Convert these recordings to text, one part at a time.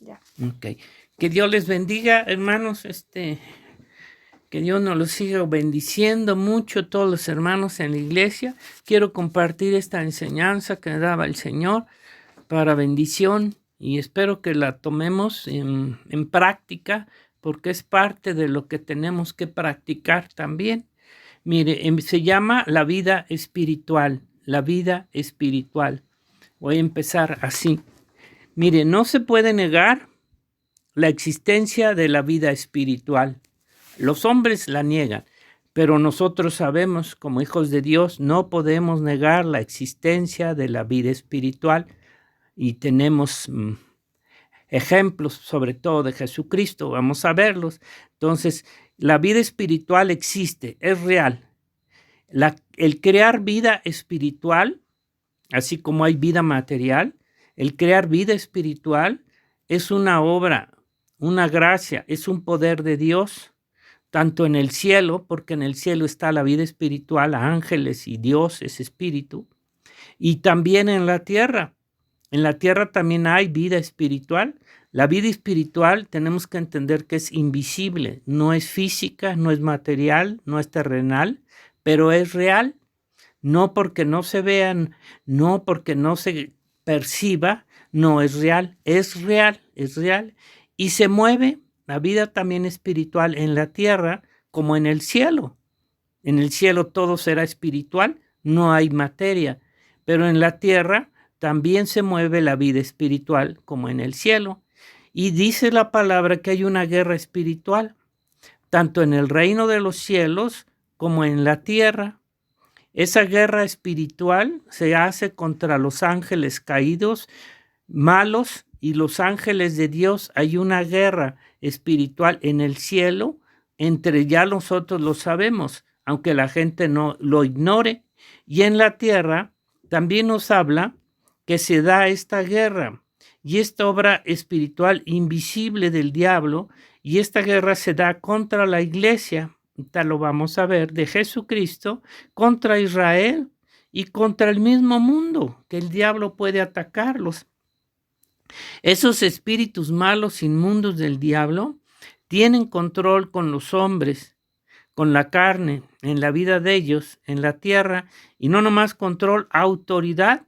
Ya. Ok. Que Dios les bendiga, hermanos. Que Dios nos los siga bendiciendo mucho, todos los hermanos en la iglesia. Quiero compartir esta enseñanza que daba el Señor para bendición y espero que la tomemos en práctica porque es parte de lo que tenemos que practicar también. Mire, se llama la vida espiritual, la vida espiritual. Voy a empezar así. Mire, no se puede negar la existencia de la vida espiritual. Los hombres la niegan, pero nosotros sabemos, como hijos de Dios, no podemos negar la existencia de la vida espiritual y tenemos ejemplos, sobre todo de Jesucristo, vamos a verlos. Entonces, la vida espiritual existe, es real. El crear vida espiritual, así como hay vida material, el crear vida espiritual es una obra, una gracia, es un poder de Dios, tanto en el cielo, porque en el cielo está la vida espiritual, ángeles y Dios es espíritu, y también en la tierra. En la tierra también hay vida espiritual. La vida espiritual tenemos que entender que es invisible, no es física, no es material, no es terrenal, pero es real. No porque no se vean, no porque no se perciba, no es real, es real, es real. Y se mueve la vida también espiritual en la tierra como en el cielo. En el cielo todo será espiritual, no hay materia, pero en la tierra también se mueve la vida espiritual como en el cielo. Y dice la palabra que hay una guerra espiritual, tanto en el reino de los cielos como en la tierra. Esa guerra espiritual se hace contra los ángeles caídos, malos, y los ángeles de Dios. Hay una guerra espiritual en el cielo, entre ya nosotros lo sabemos, aunque la gente no lo ignore. Y en la tierra también nos habla que se da esta guerra y esta obra espiritual invisible del diablo, y esta guerra se da contra la iglesia. Ahorita lo vamos a ver, de Jesucristo, contra Israel y contra el mismo mundo, que el diablo puede atacarlos. Esos espíritus malos, inmundos del diablo, tienen control con los hombres, con la carne, en la vida de ellos, en la tierra, y no nomás control, autoridad,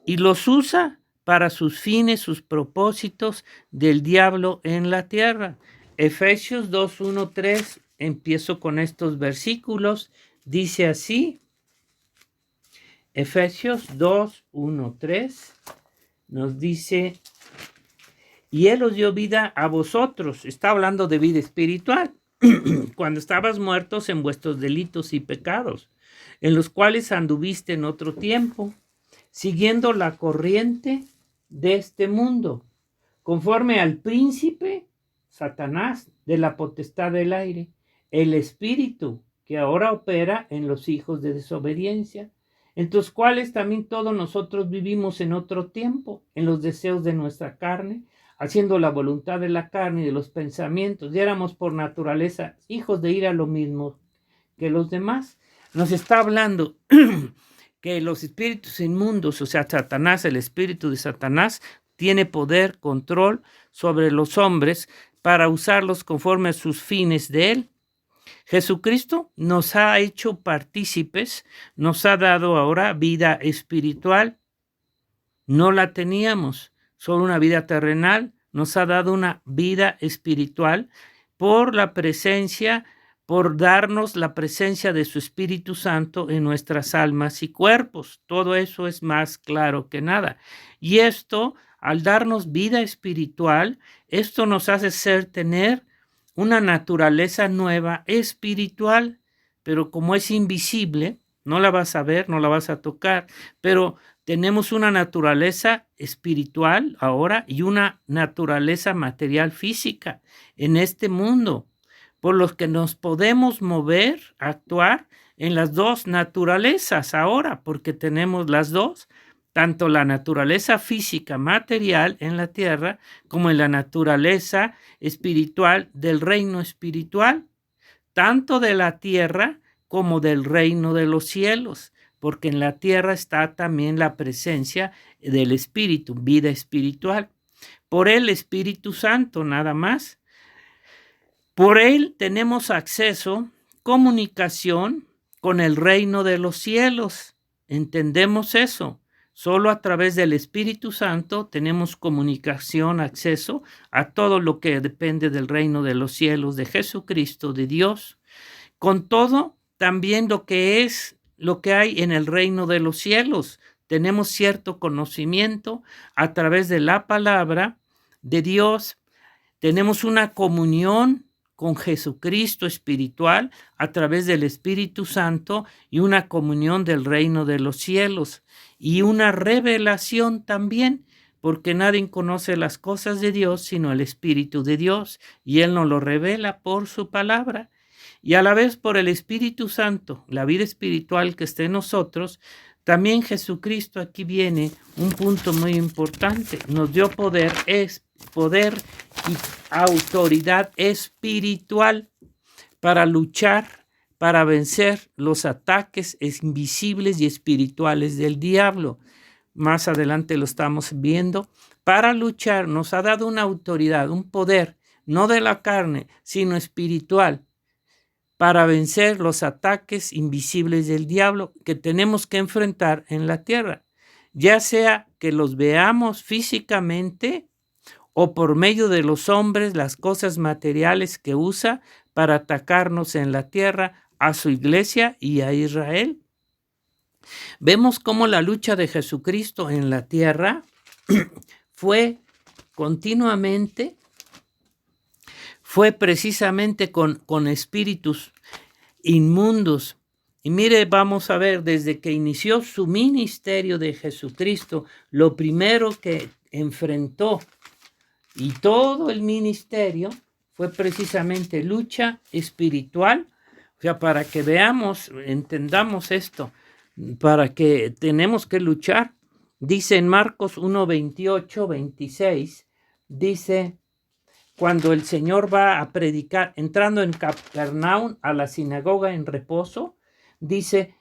y los usa para sus fines, sus propósitos del diablo en la tierra. Efesios 2, 1, 3, empiezo con estos versículos, dice así, Efesios 2, 1, 3, nos dice, y Él os dio vida a vosotros, está hablando de vida espiritual, cuando estabas muertos en vuestros delitos y pecados, en los cuales anduviste en otro tiempo, siguiendo la corriente de este mundo, conforme al príncipe, Satanás, de la potestad del aire, el espíritu que ahora opera en los hijos de desobediencia, entre los cuales también todos nosotros vivimos en otro tiempo, en los deseos de nuestra carne, haciendo la voluntad de la carne y de los pensamientos, y éramos por naturaleza hijos de ira lo mismo que los demás. Nos está hablando que los espíritus inmundos, o sea, Satanás, el espíritu de Satanás, tiene poder, control sobre los hombres para usarlos conforme a sus fines de él. Jesucristo nos ha hecho partícipes, nos ha dado ahora vida espiritual. No la teníamos, solo una vida terrenal. Nos ha dado una vida espiritual por la presencia, por darnos la presencia de su Espíritu Santo en nuestras almas y cuerpos. Todo eso es más claro que nada. Y esto, al darnos vida espiritual, esto nos hace tener una naturaleza nueva espiritual, pero como es invisible, no la vas a ver, no la vas a tocar, pero tenemos una naturaleza espiritual ahora y una naturaleza material física en este mundo, por los que nos podemos mover, actuar en las dos naturalezas ahora, porque tenemos las dos, tanto la naturaleza física material en la tierra como en la naturaleza espiritual del reino espiritual, tanto de la tierra como del reino de los cielos, porque en la tierra está también la presencia del espíritu, vida espiritual. por el Espíritu Santo, nada más. Por él tenemos acceso, comunicación con el reino de los cielos. ¿Entendemos eso? Solo a través del Espíritu Santo tenemos comunicación, acceso a todo lo que depende del reino de los cielos, de Jesucristo, de Dios. Con todo, también lo que hay en el reino de los cielos. Tenemos cierto conocimiento a través de la palabra de Dios. Tenemos una comunión con Jesucristo espiritual a través del Espíritu Santo y una comunión del reino de los cielos y una revelación también, porque nadie conoce las cosas de Dios sino el Espíritu de Dios, y Él nos lo revela por su palabra. Y a la vez por el Espíritu Santo, la vida espiritual que está en nosotros, también Jesucristo, aquí viene un punto muy importante, nos dio poder y autoridad espiritual para luchar, para vencer los ataques invisibles y espirituales del diablo. Más adelante lo estamos viendo. Para luchar nos ha dado una autoridad, un poder, no de la carne, sino espiritual, para vencer los ataques invisibles del diablo que tenemos que enfrentar en la tierra, ya sea que los veamos físicamente o por medio de los hombres, las cosas materiales que usa para atacarnos en la tierra, a su iglesia y a Israel. Vemos cómo la lucha de Jesucristo en la tierra fue precisamente con espíritus inmundos. Y mire, vamos a ver, desde que inició su ministerio de Jesucristo, lo primero que enfrentó y todo el ministerio fue precisamente lucha espiritual. O sea, para que veamos, entendamos esto, para que tenemos que luchar. Dice en Marcos 1, 28, 26, dice, cuando el Señor va a predicar, entrando en Capernaum a la sinagoga en reposo, dice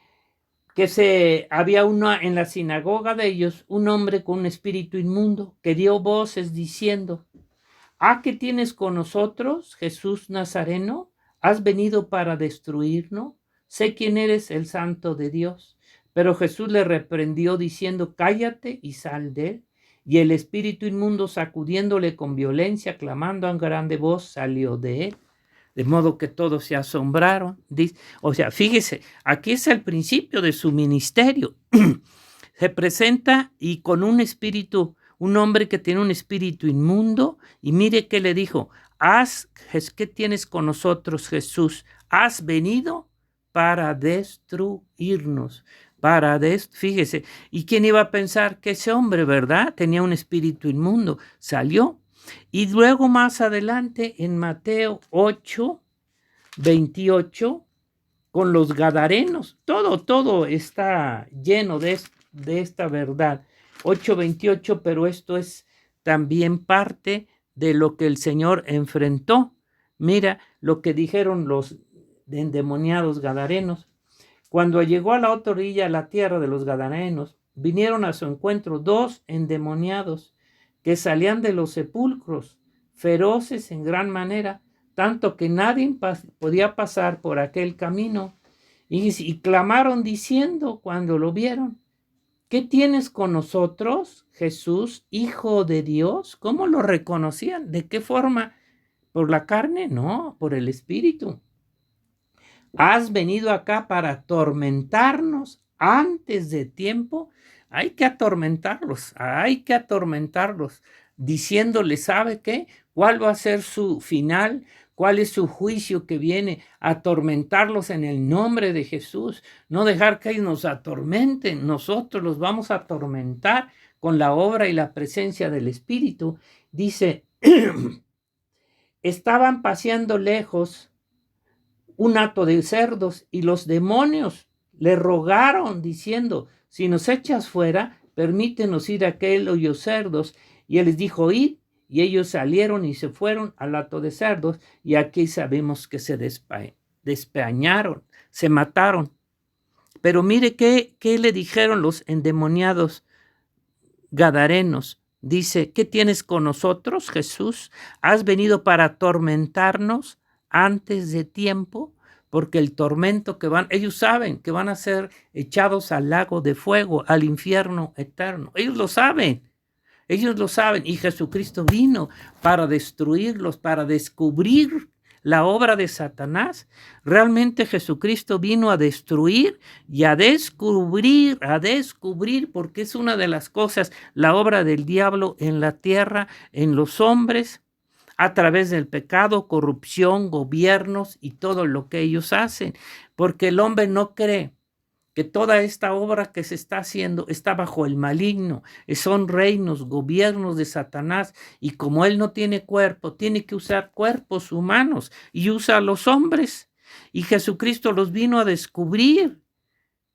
que había en la sinagoga de ellos un hombre con un espíritu inmundo que dio voces diciendo, ¿qué tienes con nosotros, Jesús Nazareno? ¿Has venido para destruirnos? Sé quién eres, el Santo de Dios. Pero Jesús le reprendió diciendo, cállate y sal de él. Y el espíritu inmundo, sacudiéndole con violencia, clamando a grande voz, salió de él. De modo que todos se asombraron. O sea, fíjese, aquí es el principio de su ministerio. Se presenta y con un hombre que tiene un espíritu inmundo, y mire qué le dijo, ¿qué tienes con nosotros, Jesús? ¿Has venido para destruirnos? Fíjese, ¿y quién iba a pensar que ese hombre, verdad, tenía un espíritu inmundo? Salió. Y luego más adelante en Mateo 8, 28, con los gadarenos, todo está lleno de esta verdad. 8:28, pero esto es también parte de lo que el Señor enfrentó. Mira lo que dijeron los endemoniados gadarenos. Cuando llegó a la otra orilla, a la tierra de los gadarenos, vinieron a su encuentro 2 endemoniados que salían de los sepulcros, feroces en gran manera, tanto que nadie podía pasar por aquel camino. Y clamaron diciendo cuando lo vieron, ¿qué tienes con nosotros, Jesús, Hijo de Dios? ¿Cómo lo reconocían? ¿De qué forma? ¿Por la carne? No, por el Espíritu. ¿Has venido acá para atormentarnos antes de tiempo? Hay que atormentarlos, diciéndole, ¿sabe qué? ¿Cuál va a ser su final? ¿Cuál es su juicio que viene? Atormentarlos en el nombre de Jesús. No dejar que ellos nos atormenten. Nosotros los vamos a atormentar con la obra y la presencia del Espíritu. Dice, estaban paseando lejos un hato de cerdos y los demonios le rogaron diciendo, si nos echas fuera, permítenos ir a aquel hoyo cerdos. Y él les dijo, id. Y ellos salieron y se fueron al hato de cerdos, y aquí sabemos que se despeñaron, se mataron. Pero mire qué le dijeron los endemoniados gadarenos. dice, ¿qué tienes con nosotros, Jesús? ¿Has venido para atormentarnos antes de tiempo? Porque el tormento ellos saben que van a ser echados al lago de fuego, al infierno eterno. Ellos lo saben. Ellos lo saben, y Jesucristo vino para destruirlos, para descubrir la obra de Satanás. Realmente Jesucristo vino a destruir y a descubrir, porque es una de las cosas, la obra del diablo en la tierra, en los hombres, a través del pecado, corrupción, gobiernos y todo lo que ellos hacen, porque el hombre no cree que toda esta obra que se está haciendo está bajo el maligno, son reinos, gobiernos de Satanás, y como él no tiene cuerpo, tiene que usar cuerpos humanos y usa a los hombres, y Jesucristo los vino a descubrir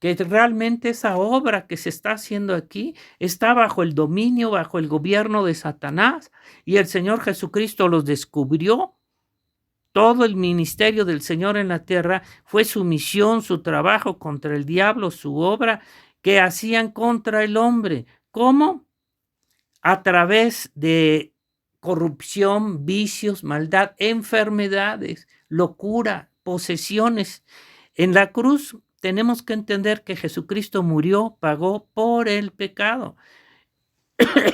que realmente esa obra que se está haciendo aquí está bajo el dominio, bajo el gobierno de Satanás, y el Señor Jesucristo los descubrió. Todo el ministerio del Señor en la tierra fue su misión, su trabajo contra el diablo, su obra que hacían contra el hombre. ¿Cómo? A través de corrupción, vicios, maldad, enfermedades, locura, posesiones. En la cruz tenemos que entender que Jesucristo murió, pagó por el pecado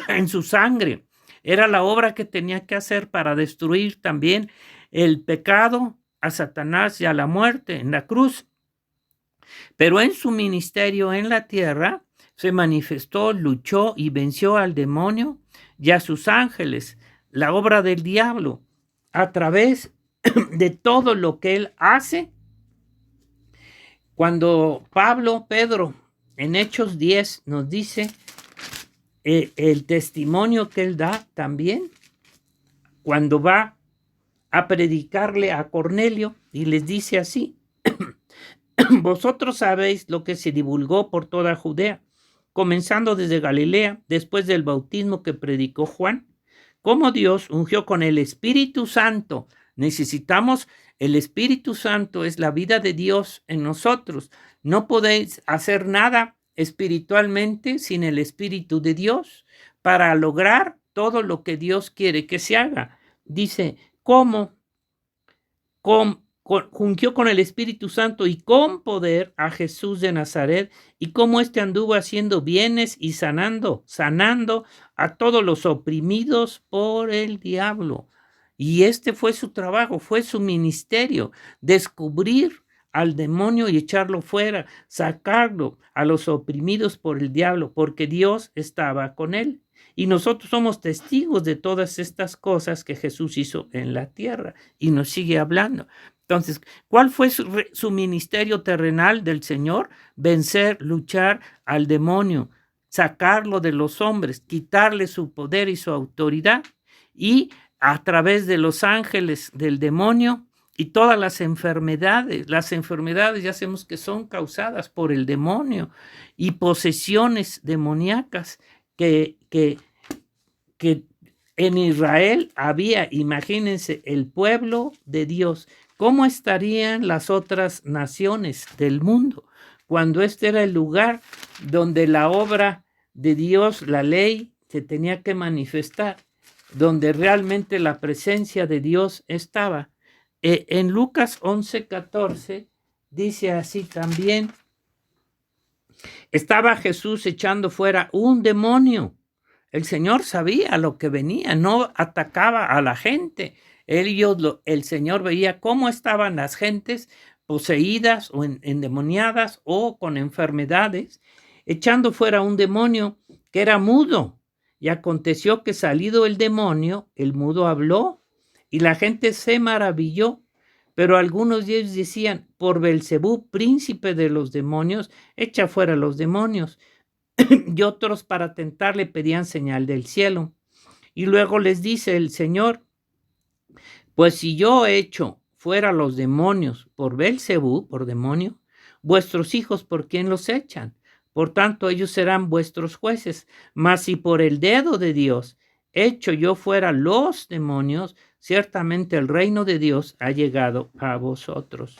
en su sangre. Era la obra que tenía que hacer para destruir también el pecado, a Satanás y a la muerte en la cruz. Pero en su ministerio en la tierra se manifestó, luchó y venció al demonio y a sus ángeles, la obra del diablo, a través de todo lo que él hace. Cuando Pedro, en Hechos 10 nos dice el testimonio que él da también, cuando va a predicarle a Cornelio y les dice así: vosotros sabéis lo que se divulgó por toda Judea, comenzando desde Galilea, después del bautismo que predicó Juan, cómo Dios ungió con el Espíritu Santo. Necesitamos el Espíritu Santo, es la vida de Dios en nosotros. No podéis hacer nada espiritualmente sin el Espíritu de Dios para lograr todo lo que Dios quiere que se haga. Dice, ¿cómo? Ungió con el Espíritu Santo y con poder a Jesús de Nazaret, y cómo éste anduvo haciendo bienes y sanando a todos los oprimidos por el diablo. Y este fue su trabajo, fue su ministerio, descubrir al demonio y echarlo fuera, sacarlo a los oprimidos por el diablo, porque Dios estaba con él. Y nosotros somos testigos de todas estas cosas que Jesús hizo en la tierra y nos sigue hablando. Entonces, ¿cuál fue su ministerio terrenal del Señor? Vencer, luchar al demonio, sacarlo de los hombres, quitarle su poder y su autoridad, y a través de los ángeles del demonio y todas las enfermedades ya sabemos que son causadas por el demonio, y posesiones demoníacas que en Israel había. Imagínense, el pueblo de Dios. ¿Cómo estarían las otras naciones del mundo cuando este era el lugar donde la obra de Dios, la ley, se tenía que manifestar, donde realmente la presencia de Dios estaba? En Lucas 11:14 dice así también: estaba Jesús echando fuera un demonio. El Señor sabía lo que venía, no atacaba a la gente. El Señor veía cómo estaban las gentes poseídas o endemoniadas o con enfermedades, echando fuera un demonio que era mudo. Y aconteció que, salido el demonio, el mudo habló, y la gente se maravilló. Pero algunos de ellos decían: por Belcebú, príncipe de los demonios, echa fuera los demonios. Y otros, para tentarle, pedían señal del cielo. Y luego les dice el Señor: pues si yo echo fuera los demonios por Belcebú, por demonio, vuestros hijos, ¿por quién los echan? Por tanto, ellos serán vuestros jueces. Mas si por el dedo de Dios echo yo fuera los demonios, ciertamente el reino de Dios ha llegado a vosotros.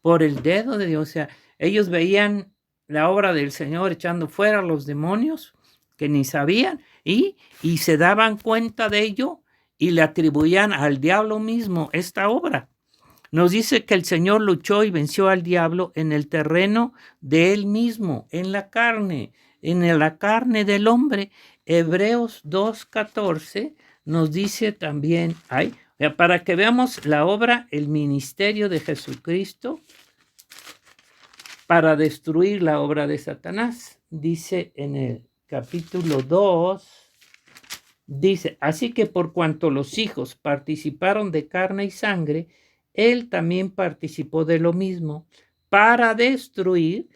Por el dedo de Dios. O sea, ellos veían la obra del Señor echando fuera los demonios, que ni sabían, y se daban cuenta de ello y le atribuían al diablo mismo esta obra. Nos dice que el Señor luchó y venció al diablo en el terreno de él mismo, en la carne del hombre. Hebreos 2:14 nos dice también, para que veamos la obra, el ministerio de Jesucristo para destruir la obra de Satanás. Dice en el capítulo 2, dice, así que por cuanto los hijos participaron de carne y sangre, él también participó de lo mismo para destruir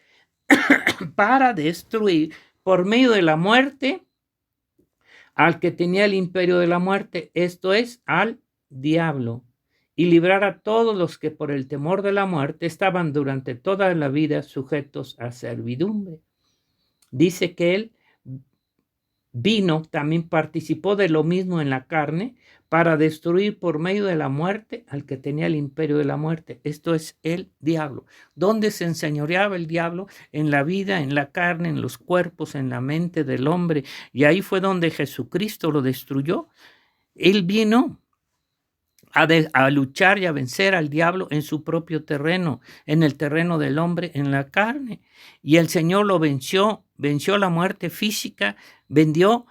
por medio de la muerte al que tenía el imperio de la muerte, esto es, al diablo, y librar a todos los que por el temor de la muerte estaban durante toda la vida sujetos a servidumbre. Dice que él vino, también participó de lo mismo en la carne, para destruir por medio de la muerte al que tenía el imperio de la muerte. Esto es el diablo. ¿Dónde se enseñoreaba el diablo? En la vida, en la carne, en los cuerpos, en la mente del hombre. Y ahí fue donde Jesucristo lo destruyó. Él vino a luchar y a vencer al diablo en su propio terreno, en el terreno del hombre, en la carne. Y el Señor lo venció la muerte física, venció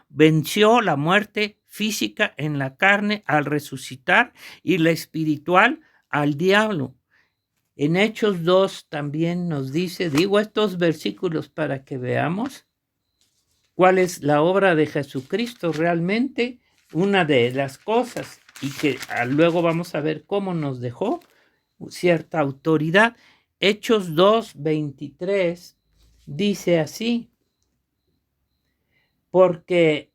la muerte física en la carne al resucitar, y la espiritual al diablo. En Hechos 2 también nos dice, digo estos versículos para que veamos cuál es la obra de Jesucristo realmente, una de las cosas, y que luego vamos a ver cómo nos dejó cierta autoridad. Hechos 2:23 dice así, porque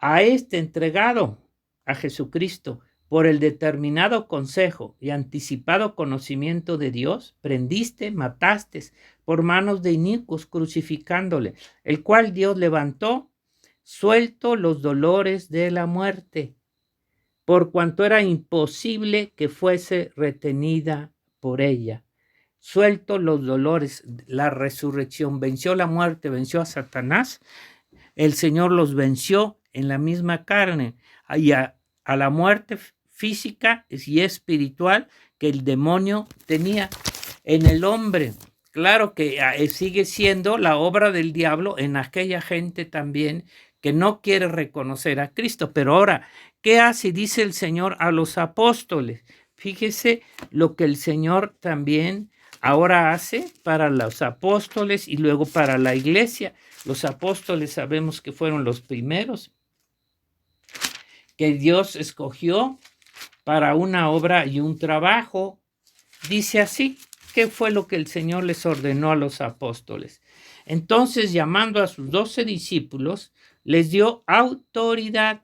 a este entregado, a Jesucristo, por el determinado consejo y anticipado conocimiento de Dios, prendiste, mataste por manos de inicuos, crucificándole, el cual Dios levantó, suelto los dolores de la muerte, por cuanto era imposible que fuese retenida por ella. Suelto los dolores, la resurrección, venció la muerte, venció a Satanás. El Señor los venció en la misma carne, y a la muerte física y espiritual que el demonio tenía en el hombre. Claro que sigue siendo la obra del diablo en aquella gente también que no quiere reconocer a Cristo. Pero ahora, ¿qué hace? Dice el Señor a los apóstoles. Fíjese lo que el Señor también ahora hace para los apóstoles y luego para la iglesia. Los apóstoles sabemos que fueron los primeros que Dios escogió para una obra y un trabajo. Dice así, ¿qué fue lo que el Señor les ordenó a los apóstoles? Entonces, llamando a sus 12 discípulos, les dio autoridad.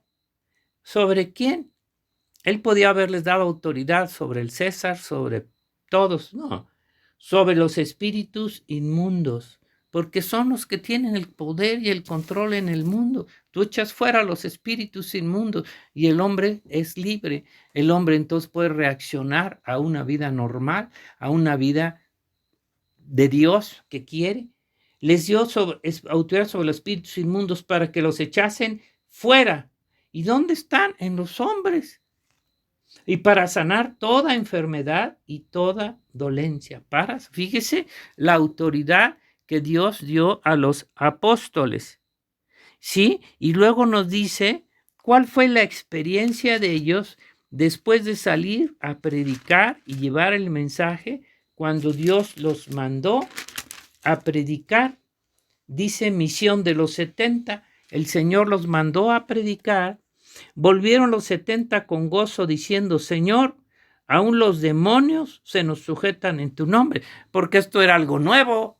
¿Sobre quién? Él podía haberles dado autoridad sobre el César, sobre todos, no, sobre los espíritus inmundos, porque son los que tienen el poder y el control en el mundo. Tú echas fuera los espíritus inmundos y el hombre es libre. El hombre entonces puede reaccionar a una vida normal, a una vida de Dios que quiere. Les dio autoridad sobre los espíritus inmundos para que los echasen fuera. ¿Y dónde están? En los hombres. Y para sanar toda enfermedad y toda dolencia. Fíjese la autoridad que Dios dio a los apóstoles. ¿Sí? Y luego nos dice cuál fue la experiencia de ellos después de salir a predicar y llevar el mensaje cuando Dios los mandó a predicar. Dice misión de los 70. El Señor los mandó a predicar. Volvieron los 70 con gozo diciendo, Señor, aún los demonios se nos sujetan en tu nombre, porque esto era algo nuevo.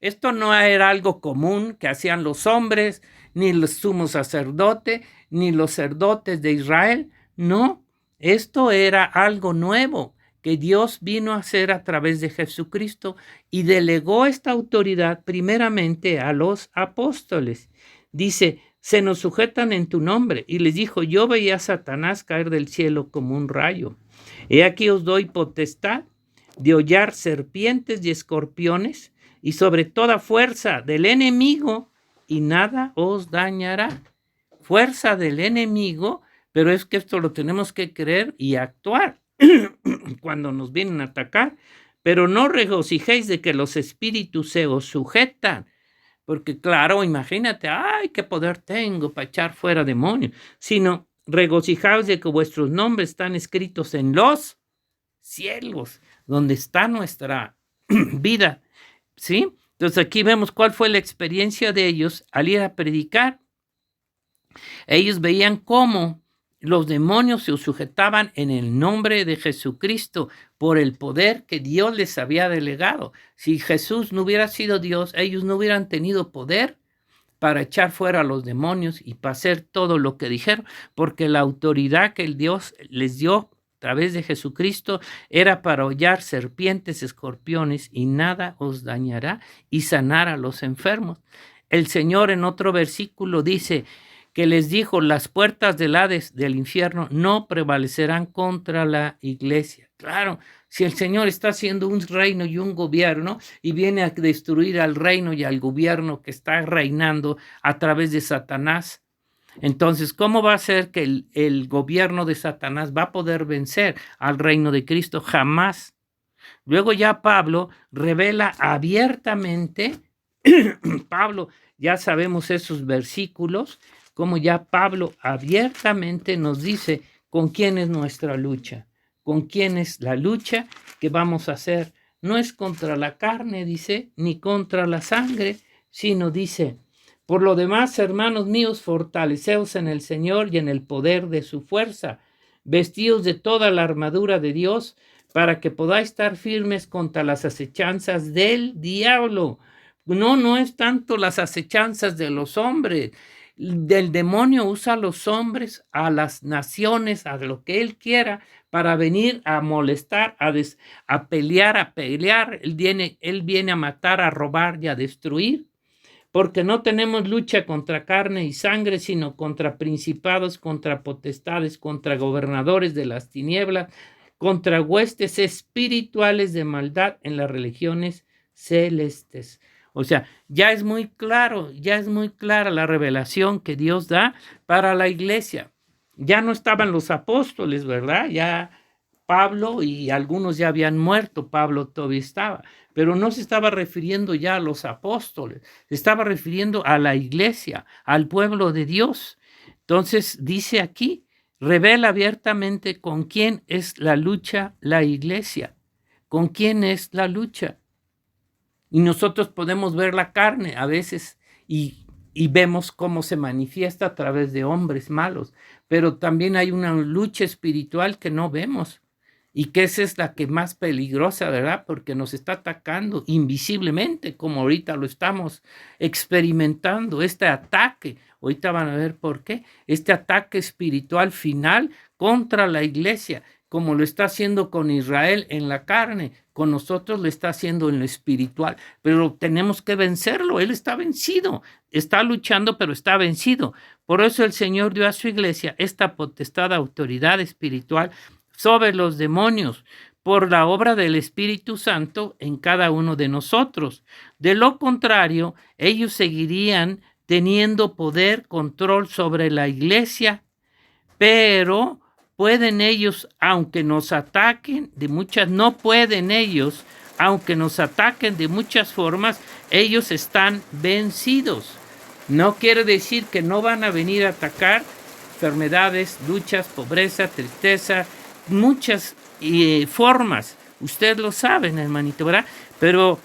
Esto no era algo común que hacían los hombres, ni los sumos sacerdotes, ni los sacerdotes de Israel. No, esto era algo nuevo que Dios vino a hacer a través de Jesucristo y delegó esta autoridad primeramente a los apóstoles. Dice, se nos sujetan en tu nombre. Y les dijo, yo veía a Satanás caer del cielo como un rayo. He aquí os doy potestad de hollar serpientes y escorpiones y sobre toda fuerza del enemigo, y nada os dañará. Fuerza del enemigo, pero es que esto lo tenemos que creer y actuar cuando nos vienen a atacar. Pero no regocijéis de que los espíritus se os sujetan, porque claro, imagínate, ay, qué poder tengo para echar fuera demonios, sino regocijaos de que vuestros nombres están escritos en los cielos, donde está nuestra vida, ¿sí? Entonces aquí vemos cuál fue la experiencia de ellos al ir a predicar. Ellos veían cómo los demonios se sujetaban en el nombre de Jesucristo por el poder que Dios les había delegado. Si Jesús no hubiera sido Dios, ellos no hubieran tenido poder para echar fuera a los demonios y para hacer todo lo que dijeron, porque la autoridad que el Dios les dio a través de Jesucristo era para hollar serpientes, escorpiones y nada os dañará, y sanar a los enfermos. El Señor en otro versículo dice que les dijo: las puertas del Hades, del infierno, no prevalecerán contra la iglesia. Claro, si el Señor está haciendo un reino y un gobierno y viene a destruir al reino y al gobierno que está reinando a través de Satanás, entonces, ¿cómo va a ser que el gobierno de Satanás va a poder vencer al reino de Cristo? Jamás. Luego ya Pablo revela abiertamente, Pablo, ya sabemos esos versículos, como ya Pablo abiertamente nos dice con quién es nuestra lucha, con quién es la lucha que vamos a hacer. No es contra la carne, dice, ni contra la sangre, sino dice: por lo demás, hermanos míos, fortaleceos en el Señor y en el poder de su fuerza, vestíos de toda la armadura de Dios, para que podáis estar firmes contra las acechanzas del diablo. No es tanto las acechanzas de los hombres. El demonio usa a los hombres, a las naciones, a lo que él quiera, para venir a molestar, a pelear. Él viene a matar, a robar y a destruir. Porque no tenemos lucha contra carne y sangre, sino contra principados, contra potestades, contra gobernadores de las tinieblas, contra huestes espirituales de maldad en las regiones celestes. O sea, ya es muy clara la revelación que Dios da para la iglesia. Ya no estaban los apóstoles, ¿verdad? Ya Pablo y algunos ya habían muerto, Pablo todavía estaba, pero no se estaba refiriendo ya a los apóstoles, se estaba refiriendo a la iglesia, al pueblo de Dios. Entonces dice aquí, revela abiertamente con quién es la lucha la iglesia, con quién es la lucha. Y nosotros podemos ver la carne a veces y vemos cómo se manifiesta a través de hombres malos, pero también hay una lucha espiritual que no vemos. Y que esa es la que más peligrosa, ¿verdad? Porque nos está atacando invisiblemente, como ahorita lo estamos experimentando, este ataque. Ahorita van a ver por qué. Este ataque espiritual final contra la iglesia, como lo está haciendo con Israel en la carne, con nosotros lo está haciendo en lo espiritual. Pero tenemos que vencerlo. Él está vencido. Está luchando, pero está vencido. Por eso el Señor dio a su iglesia esta potestad, autoridad espiritual sobre los demonios, por la obra del Espíritu Santo en cada uno de nosotros. De lo contrario, ellos seguirían teniendo poder, control sobre la iglesia, pero pueden ellos, aunque nos ataquen de muchas, no pueden ellos, aunque nos ataquen de muchas formas, ellos están vencidos. No quiere decir que no van a venir a atacar enfermedades, luchas, pobreza, tristeza, muchas formas. Usted lo saben, hermanito, ¿verdad? Pero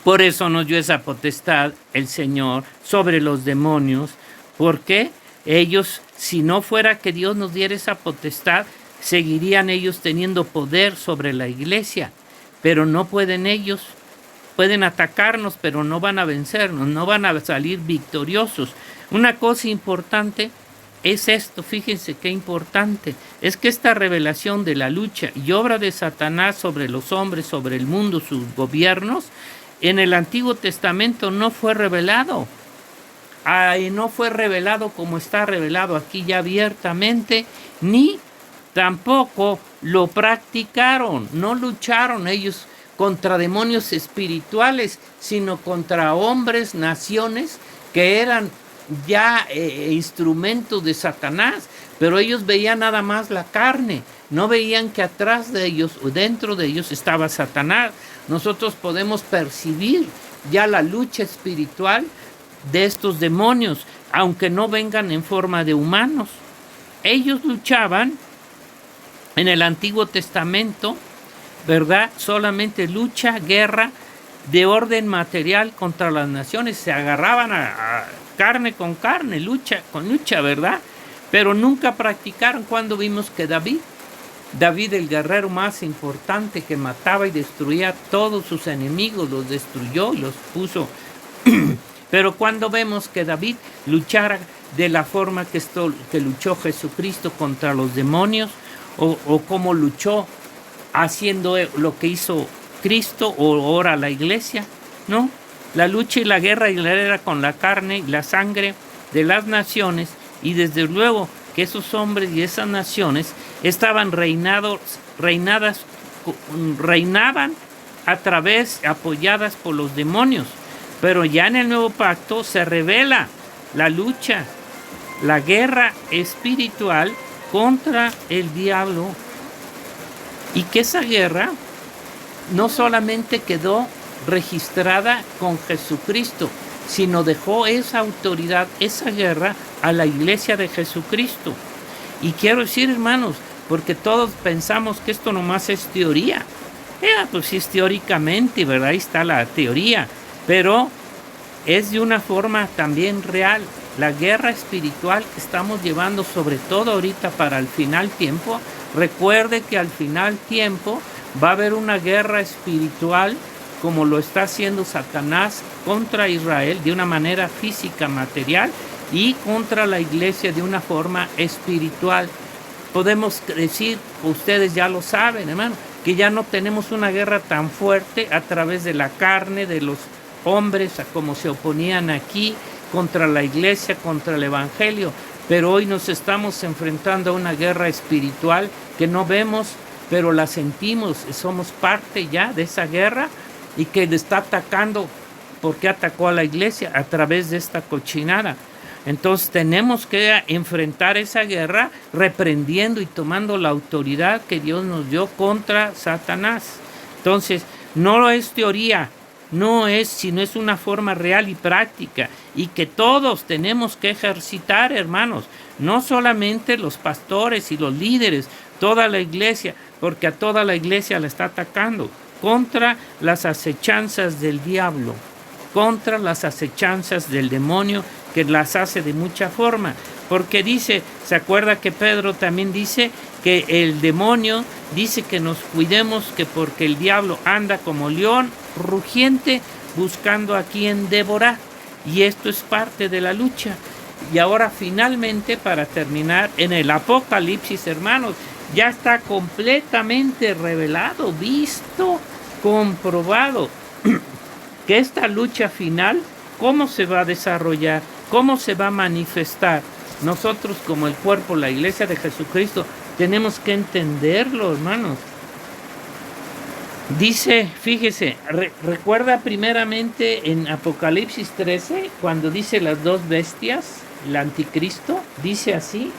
por eso nos dio esa potestad el Señor sobre los demonios, porque ellos, si no fuera que Dios nos diera esa potestad, seguirían ellos teniendo poder sobre la iglesia, pero no pueden ellos. Pueden atacarnos, pero no van a vencernos, no van a salir victoriosos. Una cosa importante es esto, fíjense qué importante, es que esta revelación de la lucha y obra de Satanás sobre los hombres, sobre el mundo, sus gobiernos, en el Antiguo Testamento no fue revelado. No fue revelado como está revelado aquí ya abiertamente, ni tampoco lo practicaron, no lucharon ellos contra demonios espirituales, sino contra hombres, naciones que eran ya instrumentos de Satanás, pero ellos veían nada más la carne, no veían que atrás de ellos o dentro de ellos estaba Satanás. Nosotros podemos percibir ya la lucha espiritual de estos demonios, aunque no vengan en forma de humanos. Ellos luchaban en el Antiguo Testamento, ¿verdad? Solamente lucha, guerra de orden material contra las naciones. Se agarraban a carne con carne, lucha con lucha, ¿verdad? Pero nunca practicaron. Cuando vimos que David, el guerrero más importante, que mataba y destruía a todos sus enemigos, los destruyó y los puso. Pero cuando vemos que David luchara de la forma que luchó Jesucristo contra los demonios, o cómo luchó haciendo lo que hizo Cristo o ahora la iglesia, ¿no? La lucha y la guerra era con la carne y la sangre de las naciones, y desde luego que esos hombres y esas naciones estaban reinaban apoyadas por los demonios. Pero ya en el nuevo pacto se revela la lucha, la guerra espiritual contra el diablo, y que esa guerra no solamente quedó registrada con Jesucristo, sino dejó esa autoridad, esa guerra, a la iglesia de Jesucristo. Y quiero decir, hermanos, porque todos pensamos que esto nomás es teoría. Pues sí es teóricamente, ¿verdad? Ahí está la teoría, pero es de una forma también real. La guerra espiritual que estamos llevando, sobre todo ahorita para el final tiempo. Recuerde que al final tiempo va a haber una guerra espiritual, como lo está haciendo Satanás contra Israel de una manera física, material, y contra la iglesia de una forma espiritual. Podemos decir, ustedes ya lo saben, hermano, que ya no tenemos una guerra tan fuerte a través de la carne, de los hombres, a como se oponían aquí, contra la iglesia, contra el evangelio. Pero hoy nos estamos enfrentando a una guerra espiritual que no vemos, pero la sentimos, somos parte ya de esa guerra, y que le está atacando, porque atacó a la iglesia a través de esta cochinada. Entonces tenemos que enfrentar esa guerra reprendiendo y tomando la autoridad que Dios nos dio contra Satanás. Entonces no es teoría, no es, sino es una forma real y práctica, y que todos tenemos que ejercitar, hermanos, no solamente los pastores y los líderes, toda la iglesia, porque a toda la iglesia la está atacando contra las acechanzas del diablo, contra las acechanzas del demonio, que las hace de mucha forma. Porque dice, ¿se acuerda que Pedro también dice que el demonio dice que nos cuidemos, que porque el diablo anda como león rugiente buscando a quien devorar? Y esto es parte de la lucha. Y ahora finalmente, para terminar, en el Apocalipsis, hermanos, ya está completamente revelado, visto, comprobado, que esta lucha final, ¿cómo se va a desarrollar? ¿Cómo se va a manifestar? Nosotros, como el cuerpo, la iglesia de Jesucristo, tenemos que entenderlo, hermanos. Dice, fíjese, recuerda primeramente en Apocalipsis 13, cuando dice las dos bestias, el anticristo, dice así: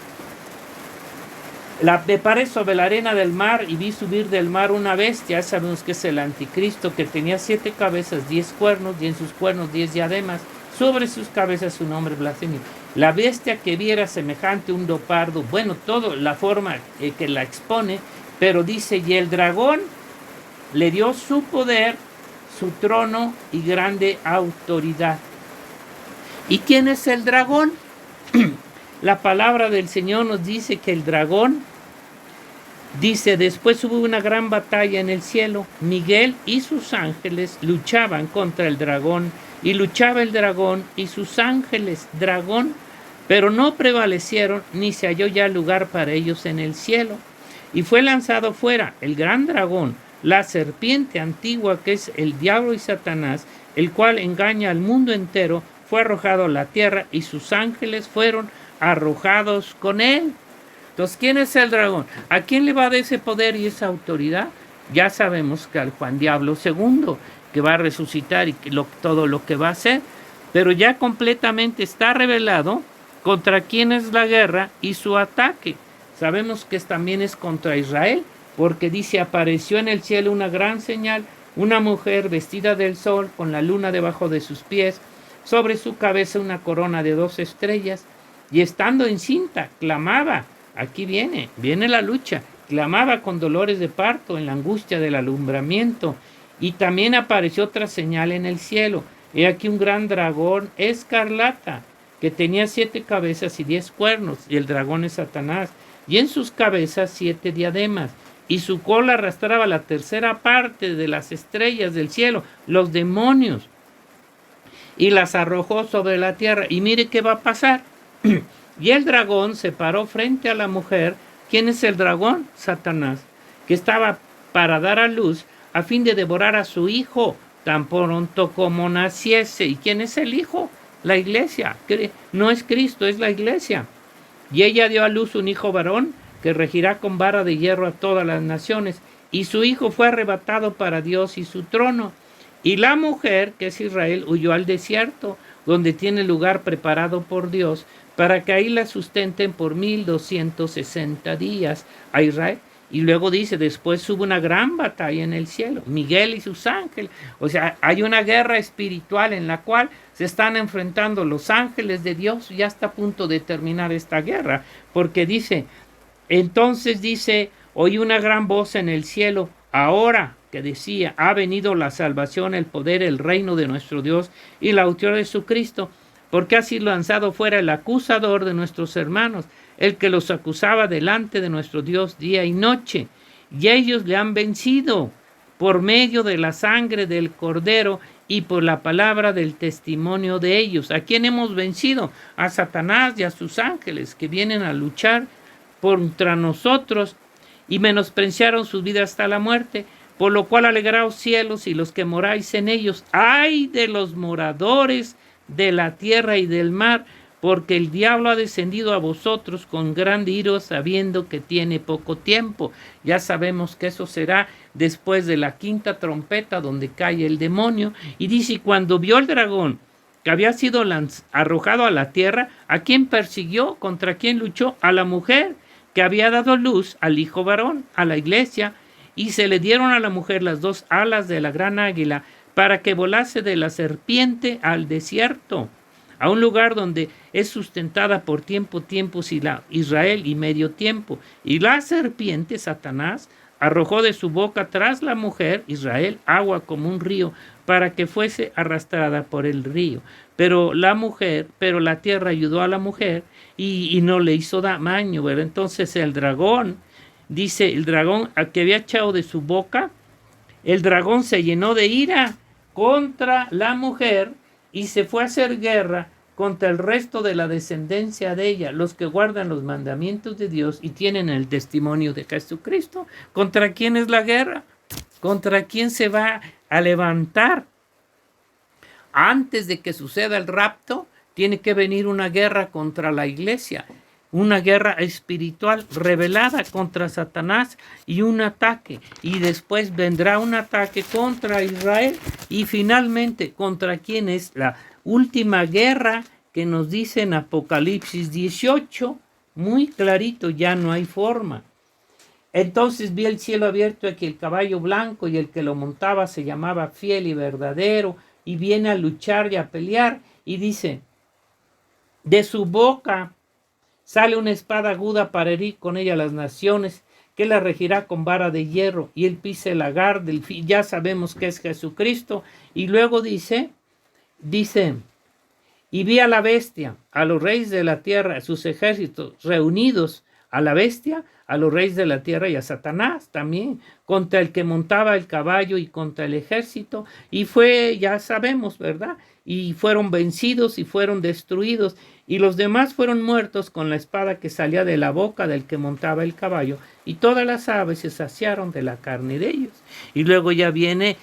me paré sobre la arena del mar y vi subir del mar una bestia. Ya sabemos que es el anticristo, que tenía 7 cabezas, 10 cuernos, y en sus cuernos 10 diademas, sobre sus cabezas un nombre blasfemo. La bestia que viera semejante a un leopardo, bueno, todo la forma que la expone, pero dice, y el dragón le dio su poder, su trono y grande autoridad. ¿Y quién es el dragón? La palabra del Señor nos dice que el dragón, dice, después hubo una gran batalla en el cielo. Miguel y sus ángeles luchaban contra el dragón, y luchaba el dragón y sus ángeles, dragón, pero no prevalecieron, ni se halló ya lugar para ellos en el cielo. Y fue lanzado fuera el gran dragón, la serpiente antigua, que es el diablo y Satanás, el cual engaña al mundo entero. Fue arrojado a la tierra, y sus ángeles fueron arrojados con él. Entonces, ¿quién es el dragón? ¿A quién le va a dar ese poder y esa autoridad? Ya sabemos que al Juan Diablo II, que va a resucitar y todo lo que va a hacer. pero ya completamente está revelado contra quién es la guerra y su ataque. Sabemos que también es contra Israel, porque dice, apareció en el cielo una gran señal, una mujer vestida del sol, con la luna debajo de sus pies, sobre su cabeza una corona de 2 estrellas, y estando encinta, clamaba, aquí viene la lucha, clamaba con dolores de parto en la angustia del alumbramiento, y también apareció otra señal en el cielo, he aquí un gran dragón escarlata, que tenía 7 cabezas y 10 cuernos, y el dragón es Satanás, y en sus cabezas 7 diademas, y su cola arrastraba la tercera parte de las estrellas del cielo, los demonios, y las arrojó sobre la tierra. Y mire qué va a pasar. Y el dragón se paró frente a la mujer. ¿Quién es el dragón? Satanás, que estaba para dar a luz a fin de devorar a su hijo tan pronto como naciese. ¿Y quién es el hijo? La iglesia. No es Cristo, es la iglesia. Y ella dio a luz un hijo varón que regirá con vara de hierro a todas las naciones. Y su hijo fue arrebatado para Dios y su trono. Y la mujer, que es Israel, huyó al desierto, donde tiene lugar preparado por Dios, para que ahí la sustenten por 1260 días a Israel. Y luego dice, después hubo una gran batalla en el cielo, Miguel y sus ángeles. O sea, hay una guerra espiritual en la cual se están enfrentando los ángeles de Dios. Ya está a punto de terminar esta guerra, porque dice, entonces dice, oí una gran voz en el cielo, ahora, que decía, ha venido la salvación, el poder, el reino de nuestro Dios y la autoridad de su Cristo, porque ha sido lanzado fuera el acusador de nuestros hermanos, el que los acusaba delante de nuestro Dios día y noche, y ellos le han vencido por medio de la sangre del Cordero y por la palabra del testimonio de ellos. ¿A quién hemos vencido? A Satanás y a sus ángeles, que vienen a luchar contra nosotros, y menospreciaron sus vidas hasta la muerte. Por lo cual alegraos cielos y los que moráis en ellos. ¡Ay de los moradores de la tierra y del mar! Porque el diablo ha descendido a vosotros con gran ira, sabiendo que tiene poco tiempo. Ya sabemos que eso será después de la 5ª trompeta, donde cae el demonio. Y dice, cuando vio el dragón que había sido arrojado a la tierra, ¿a quién persiguió? ¿Contra quién luchó? A la mujer que había dado luz al hijo varón, a la iglesia. Y se le dieron a la mujer las 2 alas de la gran águila, para que volase de la serpiente al desierto, a un lugar donde es sustentada por tiempos y la Israel y medio tiempo. Y la serpiente, Satanás, arrojó de su boca tras la mujer, Israel, agua como un río, para que fuese arrastrada por el río. Pero la tierra ayudó a la mujer y no le hizo daño, ¿verdad? Entonces el dragón, dice, el dragón que había echado de su boca, el dragón se llenó de ira contra la mujer y se fue a hacer guerra contra el resto de la descendencia de ella, los que guardan los mandamientos de Dios y tienen el testimonio de Jesucristo. ¿Contra quién es la guerra? ¿Contra quién se va a levantar? Antes de que suceda el rapto, tiene que venir una guerra contra la iglesia, una guerra espiritual revelada contra Satanás y un ataque. Y después vendrá un ataque contra Israel. Y finalmente, ¿contra quién es la última guerra que nos dice en Apocalipsis 18? Muy clarito, ya no hay forma. Entonces vi el cielo abierto, aquí el caballo blanco, y el que lo montaba se llamaba Fiel y Verdadero, y viene a luchar y a pelear. Y dice, de su boca sale una espada aguda para herir con ella las naciones, que la regirá con vara de hierro, y él pisa el lagar del fin. Ya sabemos que es Jesucristo. Y luego dice, y vi a la bestia, a los reyes de la tierra, a sus ejércitos reunidos, a la bestia, a los reyes de la tierra y a Satanás también, contra el que montaba el caballo y contra el ejército. Y fue, ya sabemos, ¿verdad? Y fueron vencidos y fueron destruidos. Y los demás fueron muertos con la espada que salía de la boca del que montaba el caballo. Y todas las aves se saciaron de la carne de ellos. Y luego ya viene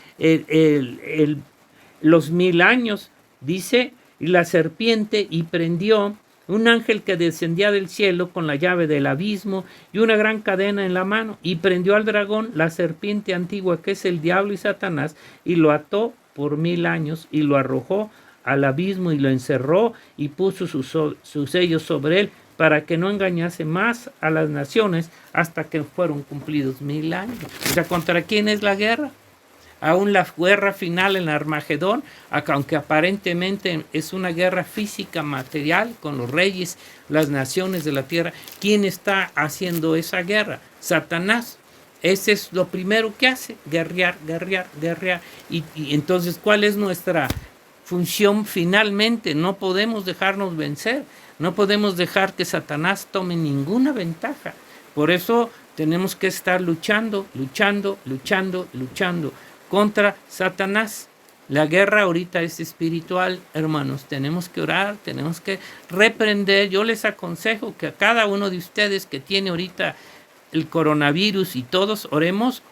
los 1000 años, dice, y la serpiente, y prendió un ángel que descendía del cielo con la llave del abismo y una gran cadena en la mano, y prendió al dragón, la serpiente antigua, que es el diablo y Satanás, y lo ató por 1000 años y lo arrojó al abismo y lo encerró y puso su sello sobre él para que no engañase más a las naciones hasta que fueron cumplidos 1000 años. O sea, ¿contra quién es la guerra? Aún la guerra final en Armagedón, aunque aparentemente es una guerra física, material, con los reyes, las naciones de la tierra, ¿quién está haciendo esa guerra? Satanás. Ese es lo primero que hace, guerrear, guerrear, guerrear. Y entonces, ¿cuál es nuestra función finalmente? No podemos dejarnos vencer, no podemos dejar que Satanás tome ninguna ventaja. Por eso tenemos que estar luchando, luchando, luchando, luchando contra Satanás. La guerra ahorita es espiritual, hermanos. Tenemos que orar, tenemos que reprender. Yo les aconsejo que a cada uno de ustedes que tiene ahorita el coronavirus y todos oremos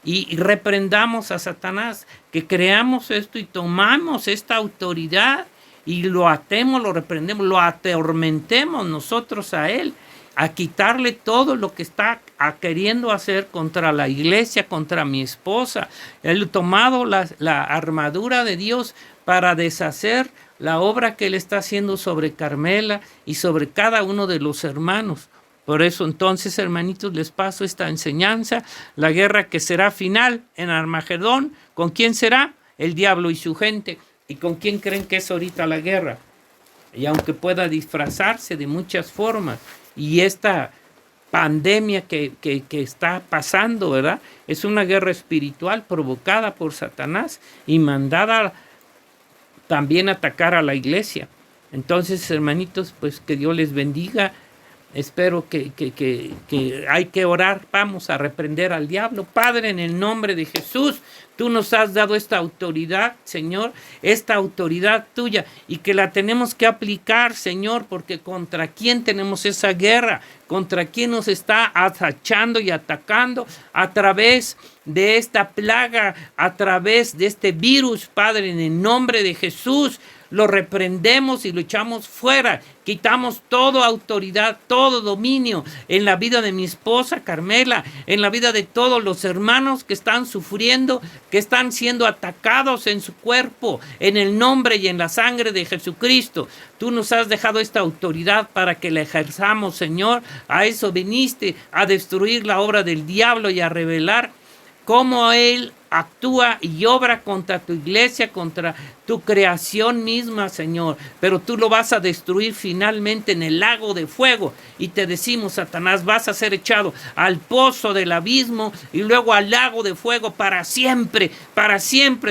y reprendamos a Satanás, que creamos esto y tomamos esta autoridad y lo atemos, lo reprendemos, lo atormentemos nosotros a él, a quitarle todo lo que está queriendo hacer contra la iglesia, contra mi esposa. Él ha tomado la armadura de Dios para deshacer la obra que él está haciendo sobre Carmela y sobre cada uno de los hermanos. Por eso entonces, hermanitos, les paso esta enseñanza. La guerra que será final en Armagedón, ¿con quién será? El diablo y su gente. ¿Y con quién creen que es ahorita la guerra? Y aunque pueda disfrazarse de muchas formas, y esta pandemia que está pasando, ¿verdad? Es una guerra espiritual provocada por Satanás y mandada también a atacar a la iglesia. Entonces, hermanitos, pues que Dios les bendiga. Espero que hay que orar. Vamos a reprender al diablo. Padre, en el nombre de Jesús, tú nos has dado esta autoridad, Señor, esta autoridad tuya, y que la tenemos que aplicar, Señor, porque ¿contra quién tenemos esa guerra? ¿Contra quién nos está acechando y atacando? A través de esta plaga, a través de este virus, Padre, en el nombre de Jesús, lo reprendemos y lo echamos fuera. Quitamos toda autoridad, todo dominio en la vida de mi esposa Carmela, en la vida de todos los hermanos que están sufriendo, que están siendo atacados en su cuerpo, en el nombre y en la sangre de Jesucristo. Tú nos has dejado esta autoridad para que la ejerzamos, Señor. A eso viniste, a destruir la obra del diablo y a revelar cómo él actúa y obra contra tu iglesia, contra tu creación misma, Señor. Pero tú lo vas a destruir finalmente en el lago de fuego. Y te decimos, Satanás, vas a ser echado al pozo del abismo y luego al lago de fuego para siempre,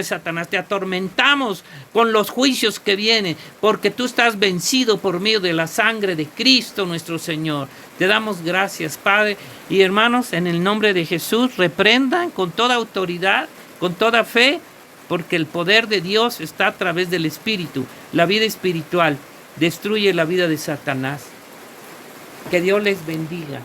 Satanás. Te atormentamos con los juicios que vienen, porque tú estás vencido por medio de la sangre de Cristo nuestro Señor. Te damos gracias, Padre. Y hermanos, en el nombre de Jesús, reprendan con toda autoridad, con toda fe, porque el poder de Dios está a través del Espíritu. La vida espiritual destruye la vida de Satanás. Que Dios les bendiga.